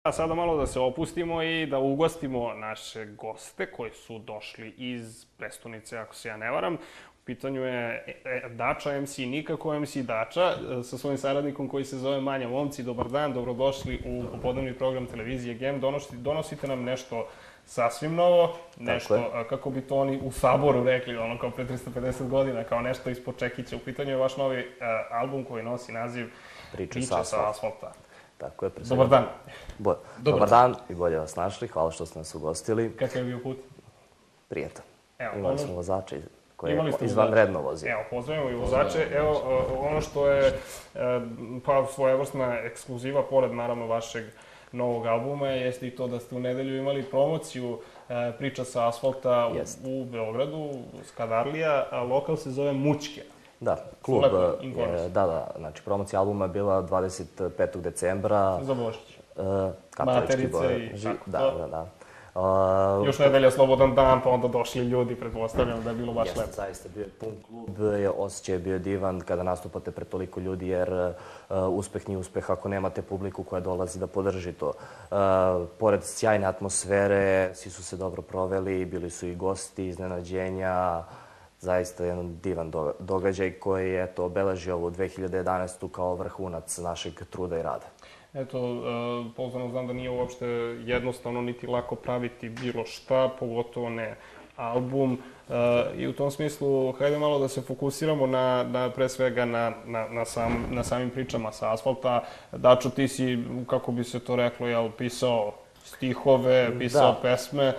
A sada malo da se opustimo i da ugostimo naše goste koji su došli iz prestonice, ako se ja ne varam. U pitanju je Dača MC, nikako MC Dača, sa svojim saradnikom koji se zove Manja. Momci, dobar dan, dobrodošli u popodnevni program televizije GEM. Donosite nam nešto sasvim novo, nešto, kako bi to oni u Saboru rekli, ono kao pre 350 godina, kao nešto ispod čekića. U pitanju je vaš novi album koji nosi naziv Priče sa asfalta. Tako je. Dobar dan. Dobar dan i bolje vas našli. Hvala što ste nas ugostili. Kakav je bio put? Prijetan. Imali smo vozača koji je izvanredno vozio. Evo, pozdravimo i vozače. Evo, ono što je pa svojevrsna ekskluziva, pored naravno vašeg novog albuma, jeste i to da ste u nedelju imali promociju Priča sa asfalta u Beogradu, Skadarlija, a lokal se zove Mućke. Da, klub, znači promocija albuma je bila 25. decembra. Za Božić. Materice i tako. Da. Još nedelja, slobodan dan, pa onda došli ljudi, pretpostavljam da je bilo baš lepo. Jeste, zaista bio je pun klub, osjećaj je bio divan kada nastupate pred toliko ljudi, jer uspeh nije uspeh ako nemate publiku koja dolazi da podrži to. Pored sjajne atmosfere, svi su se dobro proveli, bili su i gosti, iznenađenja. Zaista jedan divan događaj koji je obeležio ovu 2011. kao vrhunac našeg truda i rada. Eto, pouzdano znam da nije uopšte jednostavno niti lako praviti bilo šta, pogotovo ne album. I u tom smislu, hajde malo da se fokusiramo pre svega na samim pričama sa asfalta. Dačo, ti si, kako bi se to reklo, pisao stihove, pisao pesme.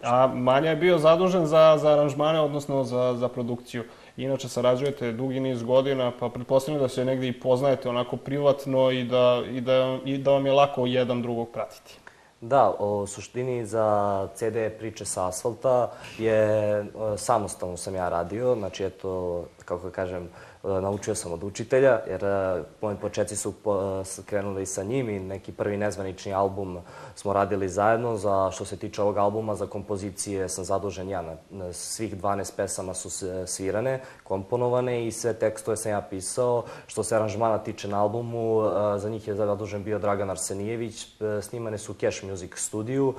A Manja je bio zadužen za aranžmane, odnosno za produkciju. Inače, sarađujete dugi niz godina, pa pretpostavljam da se negde i poznajete onako privatno i da vam je lako jedan drugog pratiti. Da, u suštini za CD Priče sa asfalta je samostalno sam ja radio, znači eto, kako kažem, naučio sam od učitelja, jer moji početci su krenuli sa njim i neki prvi nezvanični album smo radili zajedno. Što se tiče ovog albuma, za kompozicije sam zadužen ja. Svih 12 pesama su svirane, komponovane i sve tekstove sam ja pisao. Što se aranžmana tiče na albumu, za njih je zadužen bio Dragan Arsenijević. Snimane su u Cash Music studiju,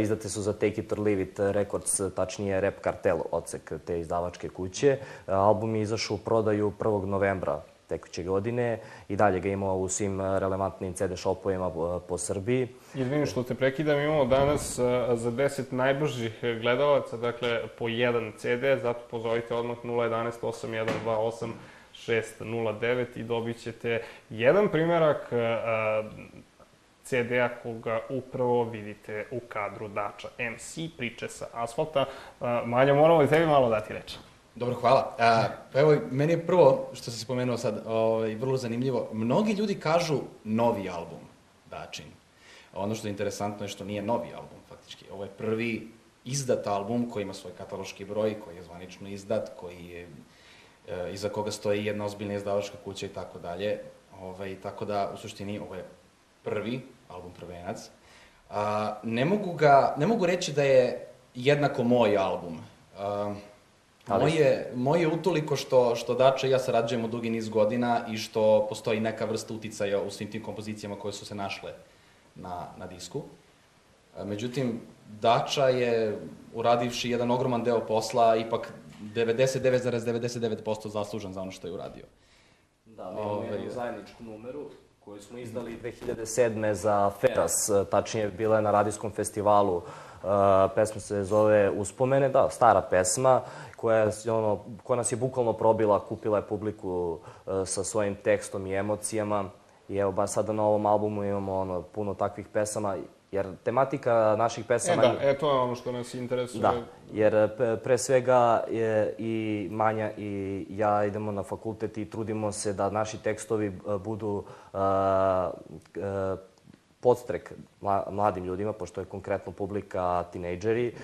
izdate su za Take It or Leave It Records, tačnije Rap Kartel, odsek te izdavačke kuće. Album je izašao u prodaju 1. novembra tekuće godine i dalje ga imao u svim relevantnim CD shopovima po Srbiji. Izvini što te prekidam, imamo danas za 10 najbržih gledalaca, dakle po jedan CD, zato pozovite odmah 011 8128 609 i dobit ćete jedan primerak CD-a koga upravo vidite u kadru Dača MC, Priče sa asfalta. Manja, moramo li tebi malo dati reč? Dobro, hvala. Pa evo, meni je prvo, što si spomenuo sad, vrlo zanimljivo. Mnogi ljudi kažu novi album Dačin. Ono što je interesantno je što nije novi album, faktički. Ovo je prvi izdat album koji ima svoj kataloški broj, koji je zvanično izdat, koji je, iza koga stoji jedna ozbiljna izdavačka kuća i tako dalje. Tako da, u suštini, ovo je prvi album prvenac. Ne mogu reći da je jednako moj album. Moj je utoliko što Dača i ja sarađujemo dugi niz godina i što postoji neka vrsta uticaja u svim tim kompozicijama koje su se našle na disku. Međutim, Dača je, uradivši jedan ogroman deo posla, ipak 99,99% zaslužan za ono što je uradio. Da, mi imamo jednu zajedničku numeru koju smo izdali 2007. za Feras, tačnije bila je na radijskom festivalu. Pesma se zove Uspomene, da, stara pesma koja nas je bukvalno probila, kupila je publiku sa svojim tekstom i emocijama. I evo, baš sada na ovom albumu imamo puno takvih pesama, jer tematika naših pesama... To je ono što nas interesuje. Da, jer pre svega i Manja i ja idemo na fakultet i trudimo se da naši tekstovi budu podstrek mladim ljudima, pošto je konkretno publika tinejdžeri,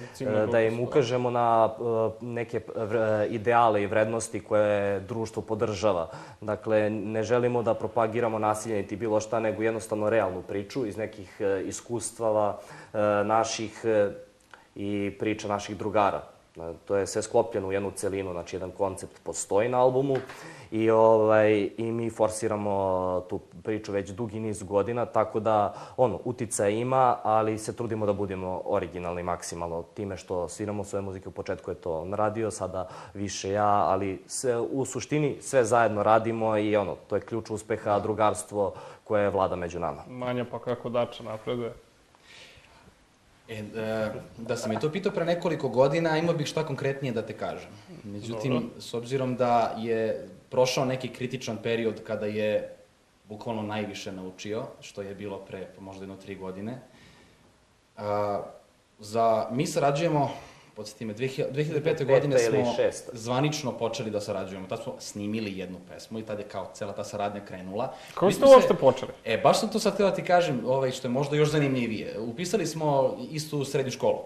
da im ukažemo na neke ideale i vrednosti koje društvo podržava. Dakle, ne želimo da propagiramo nasilje niti bilo šta, nego jednostavno realnu priču iz nekih iskustava naših i priča naših drugara. To je sve sklopljeno u jednu celinu, znači jedan koncept postoji na albumu i mi forsiramo tu priču već dugi niz godina, tako da uticaja ima, ali se trudimo da budemo originalni maksimalno time što sviramo svoje muzike. U početku je to on radio, sada više ja, ali u suštini sve zajedno radimo i to je ključ uspeha, drugarstvo koje vlada među nama. Manja pa kako Dača napreduje? Da sam je to pitao pre nekoliko godina, imao bih šta konkretnije da te kažem. Međutim, s obzirom da je prošao neki kritičan period kada je bukvalno najviše naučio, što je bilo pre možda 1-3 godine, mi sarađujemo, podsjeti me, 2005. godine smo zvanično počeli da sarađujemo. Tad smo snimili jednu pesmu i tad je kao cela ta saradnja krenula. Kako ste uopšte počeli? Baš sam to sad htio da ti kažem, što je možda još zanimljivije. Upisali smo istu srednju školu,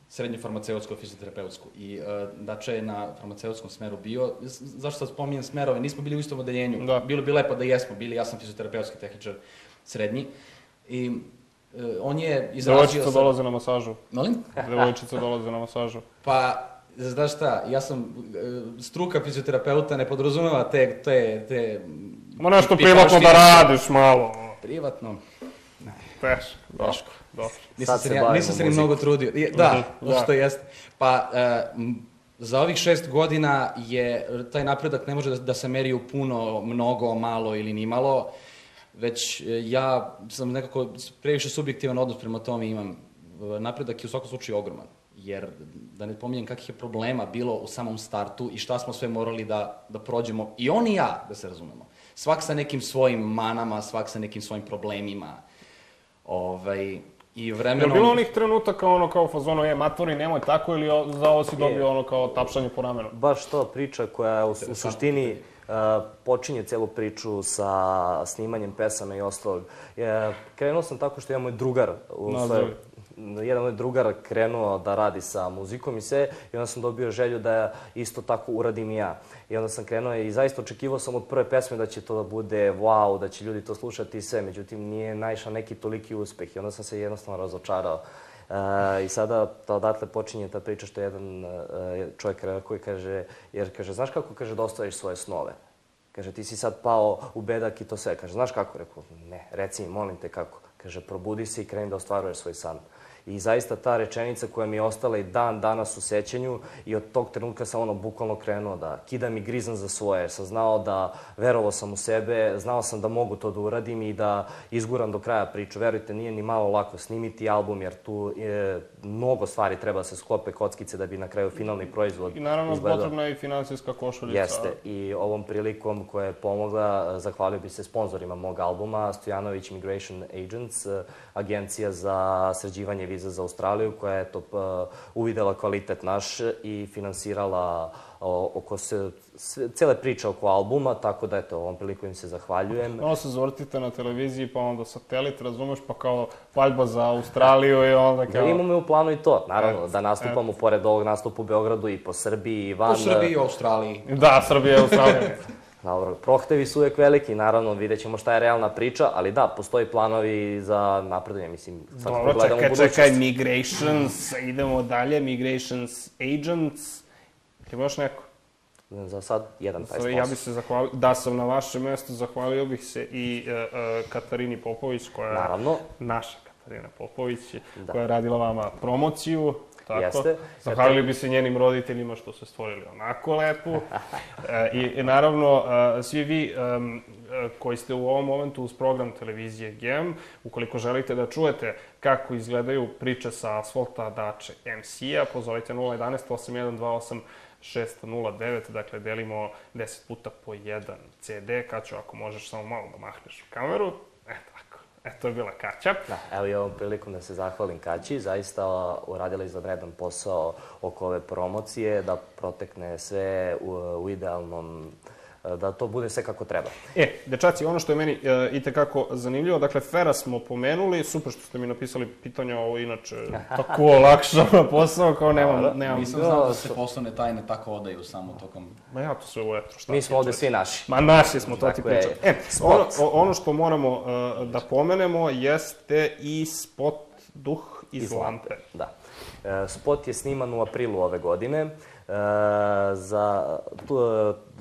srednju farmaceutsku, fizioterapeutsku. I Dača je na farmaceutskom smeru bio. Zašto sad spominjem smerove? Nismo bili u istom odeljenju. Bilo bi lepo da jesmo bili. Ja sam fizioterapeutski tehničar srednji. I on je izrazio... Devojčica dolaze na masažu. Molim? Devojčica dolaze na masažu. Pa, znaš šta, ja sam struka fizioterapeuta, ne podrazumeva te... Ma nešto privatno da radiš malo. Privatno? Teško. Nisam se ni mnogo trudio. Da, što jeste. Pa, za ovih 6 godina taj napredak ne može da se meri u puno, mnogo, malo ili ni malo, već ja sam nekako previše subjektivan odnos prema tome i imam. Napredak je u svakom slučaju ogroman, jer da ne pominjem kakvih je problema bilo u samom startu i šta smo sve morali da prođemo, i on i ja, da se razumemo. Svak sa nekim svojim manama, svak sa nekim svojim problemima. I vremenom... Je bilo onih trenutaka kao fazonu, matori, nemoj tako, ili za ovo si dobio kao tapšanje po ramenu? Baš to priča koja u suštini počinje celu priču sa snimanjem pesama i ostalog. Krenuo sam tako što jedan moj drugar krenuo da radi sa muzikom i sve, i onda sam dobio želju da isto tako uradim i ja. I onda sam krenuo i zaista očekivao sam od prve pesme da će to da bude wow, da će ljudi to slušati i sve, međutim nije naišao neki toliki uspeh i onda sam se jednostavno razočarao. I sada odatle počinje ta priča što je jedan čovjek koji kaže, znaš kako, kaže, da ostvariš svoje snove? Kaže, ti si sad pao u bedak i to sve. Kaže, znaš kako? Rekao, ne, reci mi, molim te kako. Kaže, probudi se i kreni da ostvaruješ svoj san. I zaista ta rečenica koja mi je ostala i dan danas u sećanju, i od tog trenutka sam bukvalno krenuo da kidam i grizam za svoje, jer sam znao da verovao sam u sebe, znao sam da mogu to da uradim i da izguram do kraja priču. Verujte, nije ni malo lako snimiti album, jer tu mnogo stvari treba da se sklope, kockice, da bi na kraju finalni proizvod izgledao. I naravno potrebna je i finansijska košuljica. Jeste, i ovom prilikom koja je pomogla, zahvalio bi se sponzorima mog albuma, Stojanović Immigration Agents, agencija za sređivanje viza za Australiju, koja je uvidela kvalitet naš i finansirala cele priče oko albuma, tako da eto, ovom priliku im se zahvaljujem. Ono se zavrtite na televiziji, pa onda satelit, razumeš, pa kao valjba za Australiju i onda kao... Imamo u planu i to, naravno, da nastupamo pored ovog nastupa u Beogradu i po Srbiji i van... Po Srbiji i Australiji. Da, Srbija i Australija. Dobro, prohtevi su uvek veliki, naravno, vidjet ćemo šta je realna priča, ali da, postoji planovi za napredanje, mislim, sad dobro, gledamo budućnost. Čekaj, Migrations, idemo dalje, Migrations Agents, ima još neko? Za sad, jedan taj sponsor. Ja bih se zahvalio, da sam na vašem mjestu, zahvalio bih se i Katarini Popović, koja je naša Katarina Popović, koja je radila vama promociju. Jeste. Zahvalili bi se njenim roditeljima što su stvorili onako lepu. I naravno, svi vi koji ste u ovom momentu uz program televizije GEM, ukoliko želite da čujete kako izgledaju priče sa asfalta Dače MC-a, pozovite 011-8128 609, dakle delimo 10 puta po jedan CD. Kaćo, ako možeš samo malo da mahneš u kameru, to je bila Kaća. Da, evo i ovom prilikom da se zahvalim Kaći, zaista uradila izvanredan posao oko ove promocije, da protekne sve u idealnom, da to bude sve kako treba. Dečaci, ono što je meni itekako zanimljivo, dakle, Fera smo pomenuli, super što ste mi napisali pitanja, ovo inače tako olakšava posao, kao nemam... Nisam znao da se poslovne tajne tako odaju samo tokom... Ma ja to sve u etru, šta? Mi smo ovde svi naši. Ma naši smo, to ti pričam. Ono što moramo da pomenemo jeste i spot Duh iz lampe. Da. Spot je sniman u aprilu ove godine.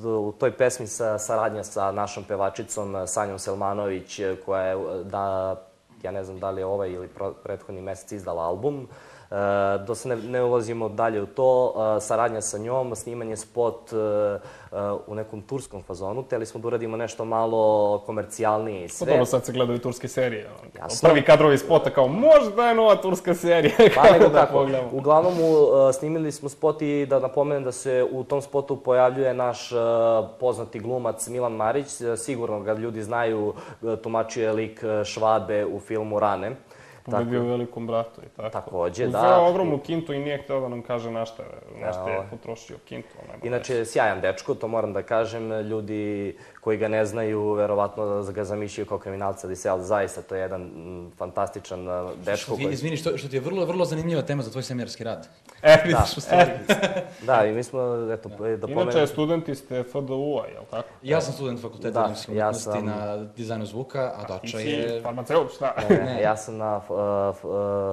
U toj pesmi saradnja sa našom pevačicom Sanjom Selmanović, koja je, ja ne znam da li je ovaj ili prethodni mesec izdala album. Da se ne ulazimo dalje u to, saradnja sa njom, snimanje spot u nekom turskom fazonu. Hteli smo da uradimo nešto malo komercijalnije i sve. Dobro, sad se gledaju turske serije. Prvi kadrovi spota kao možda je nova turska serija. Pa nego kako. Uglavnom snimili smo spot i da napomenem da se u tom spotu pojavljuje naš poznati glumac Milan Marić. Sigurno ga ljudi znaju, tumačio je lik Švabe u filmu Rane. Da je bio u Velikom bratu i tako. Takođe, da. Uzeo ogromnu kintu i nije hteo da nam kaže na šta je potrošio kintu. Inače, sjajan dečko, to moram da kažem. Ljudi koji ga ne znaju, verovatno ga zamišljaju kao kriminalca, ali zaista to je jedan fantastičan dečko. Izvini, što ti je vrlo zanimljiva tema za tvoj seminarski rad. Vidiš u stvari. Da, i mi smo, eto, da pomenem... Inače, studenti ste FDU-a, je li tako? Ja sam student fakulteta umetničkih umetnosti na dizajnu zvuka, a Dača je... Ti si farmaceut, šta? Ne, ja sam na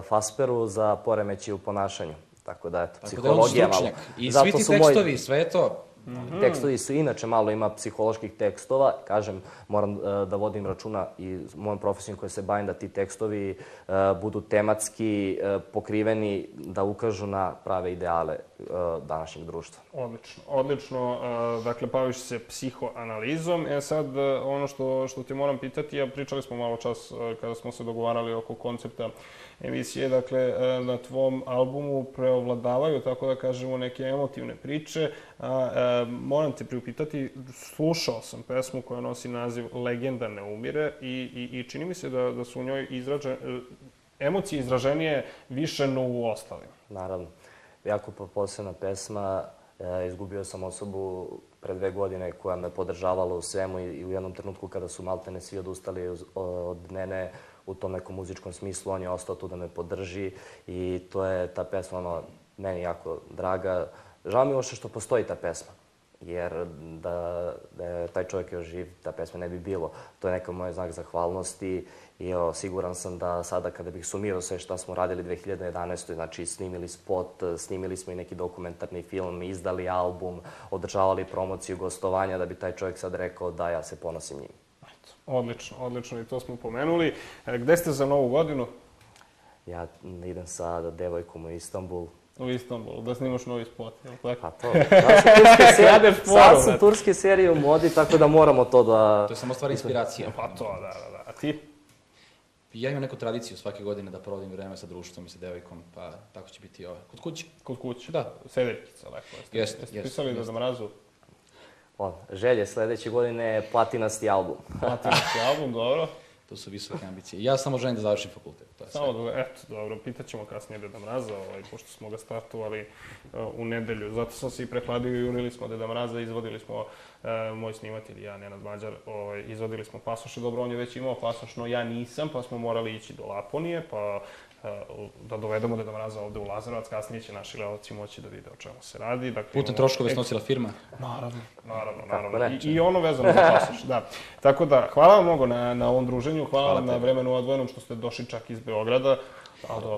FASPER-u za poremećaj u ponašanju. Tako da, eto, psihologija malo. I svi ti tekstovi, sve je to. Tekstovi su inače, malo ima psiholoških tekstova. Kažem, moram da vodim računa i mojom profesijom koja se bavim da ti tekstovi budu tematski pokriveni, da ukažu na prave ideale današnjeg društva. Odlično. Dakle, baviš se psihoanalizom. Sad, ono što ti moram pitati, pričali smo malo čas kada smo se dogovarali oko koncepta emisije, dakle, na tvom albumu preovladavaju, tako da kažemo, neke emotivne priče. Moram te priupitati, slušao sam pesmu koja nosi naziv Legenda ne umire i čini mi se da su u njoj emocije izraženije više no u ostalim. Naravno. Jako posebna pesma. Izgubio sam osobu pre 2 godine koja me podržavala u svemu i u jednom trenutku kada su maltene svi odustali od mene u tom nekom muzičkom smislu, on je ostao tu da me podrži i to je ta pesma meni jako draga. Žao mi je što postoji ta pesma, jer da je taj čovjek još živ, ta pesma ne bi bilo. To je neka moj znak zahvalnosti i siguran sam da sada kada bih sumirao sve šta smo radili 2011. Znači snimili spot, snimili smo i neki dokumentarni film, izdali album, održavali promociju, gostovanja, da bi taj čovjek sad rekao da ja se ponosim njim. Odlično i to smo pomenuli. Gde ste za Novu godinu? Ja idem sa devojkom u Istanbul. U Istanbulu, da snimaš novi spot, je li tako? Pa to, sad su turske serije u modi, tako da moramo to da... To je samo stvar inspiracija. Pa to, da. A ti? Ja imam neku tradiciju svake godine da provodim vreme sa društvom i sa devojkom, pa tako će biti ovo. Kod kuće. Kod kuće? Da. Sedeljkica, lepo. Jeste. Pisali da zamrazu? Želje, sledeće godine je platinasti album. Platinasti album, dobro. To su visoke ambicije. Ja samo želim da završim fakultet. Dobro, pitaćemo kasnije Deda Mraza, pošto smo ga startovali u nedelju. Zato sam se i prehladio i jurili smo Deda Mraza, izvodili smo, moj snimatelj i ja, Nenad Mađar, izvodili smo pasoše. Dobro, on je već imao pasoš, no ja nisam, pa smo morali ići do Laponije, pa da dovedemo Deda Mraza ovde u Lazarevac. Kasnije će naši gledalci moći da vide o čemu se radi. Putem troškove snosila firma? Naravno. I ono vezano za pasoš, da. Tako da, hvala vam mnogo na ovom druženju, hvala vam na vremenu odvojenom što ste došli čak iz Beograda.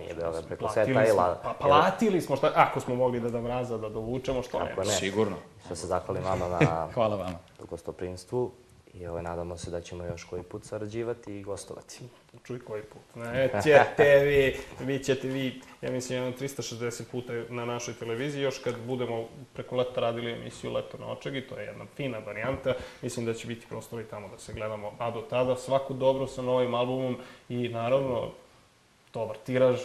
Nije Beograd, preko Sveta Ila. Platili smo, ako smo mogli Deda Mraza da dovučemo, što ne? Sigurno. Što se zahvalim vama na hvala vama. gostoprinstvu i nadamo se da ćemo još koji put sarađivati i gostovati. Čuj koji put. Nećete vi ćete vi, ja mislim, 360 puta na našoj televiziji, još kad budemo preko leta radili emisiju Leto na očegi, to je jedna fina varijanta, mislim da će biti prostori tamo da se gledamo, a do tada svako dobro sa novim albumom i naravno dobar tiraž.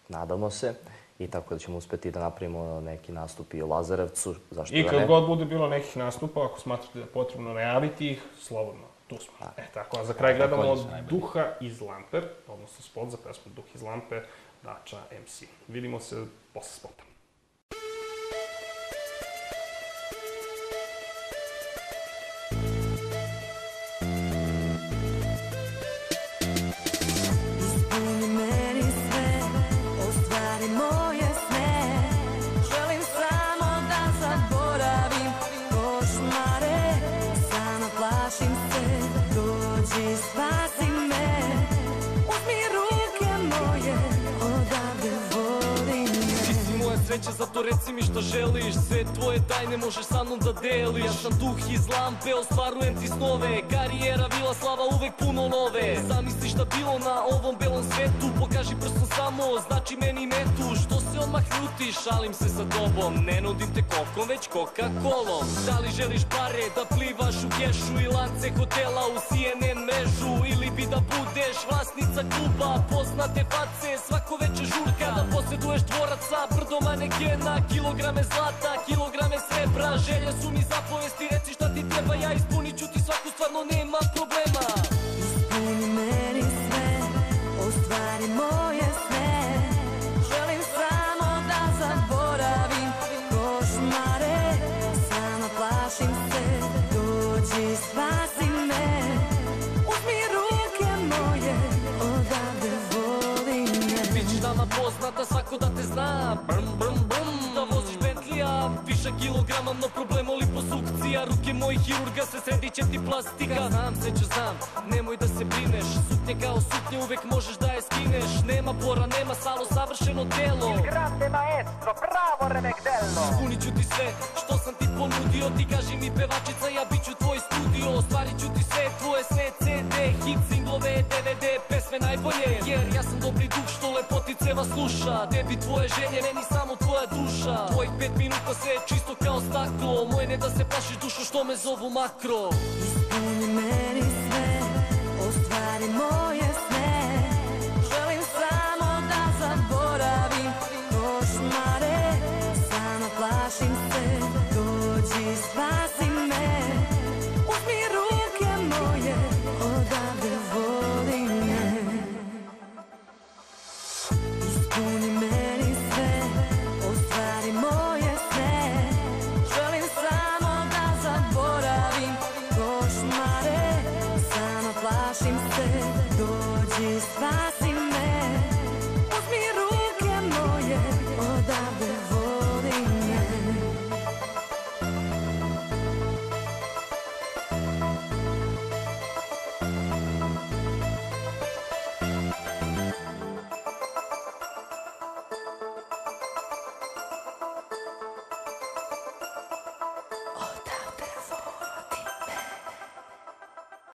Nadamo se. I tako da ćemo uspeti da napravimo neki nastup i u Lazarevcu, zašto da ne? I kad god bude bilo nekih nastupa, ako smatrate da je potrebno najaviti ih, slobodno, tu smo. Tako, a za kraj gledamo Duha iz lampe, odnosno spot za pesmu Duh iz lampe, Dača MC. Vidimo se posle spota. Spasi me, uzmi ruke moje, sreće, zato reci mi šta želiš. Sve tvoje tajne možeš sa mnom da deliš. Ja sam duh iz lampe, ostvarujem ti snove. Karijera, vila, slava, uvek puno nove. Zamisli šta bilo na ovom belom svetu. Pokaži prstom samo, znači meni metu. Što se odmah ljutiš, šalim se sa tobom. Ne nudim te kokom, već Coca-Colom. Da li želiš pare, da plivaš u kešu i lance hotela u CNN mrežu? Ili bi da budeš vlasnica kluba, poznate face, svako veče žurka? Da posjeduješ dvoraca, brdo manekena, kilograme zlata, kilograme srebra? Želje su mi zapovesti, reci šta ti treba, ja ispunit ću ti svaku, stvarno nema problema. Ispuni meni sve, ostvari moje sne. Želim samo da zaboravim košmare, sama plašim se, dođi spasi me. Uzmi ruke moje, odavde vodi me. Bićeš nama poznata, svako da te zna. Brum, brum, brum, da voziš Bentlija. Više kilograma, no problemo liposukcija. Ruke mojih hirurga, se sredit će ti plastika. Znam, Srećo, znam, nemoj da se brineš. Suknje kao suknje, uvek možeš da je skineš. Nema bora, nema salo, savršeno telo. Il grande maestro, bravo remek dello. Ispunit ću ti sve što sam ti ponudio. Ti kaži mi pevačica, ja bit ću tvoj studio. Ostvarit ću ti sve tvoje sne, CD, hit, singlove, DVD, pesme najbolje. Jer ja sam dobri duh što lepoticeva sluša. Tebi tvoje želje, meni samo tvoja duša. Tvojih 5 minuta sve je čisto kao staklo. Moje ne da se plašiš dušo što me zovu makro. Ispuni meni sve, ostvari moje sne. Želim samo da zaboravim košmare, sama plašim se, dođi spasi me. Uzmi ruke moje, odavde vodi me. Ispuni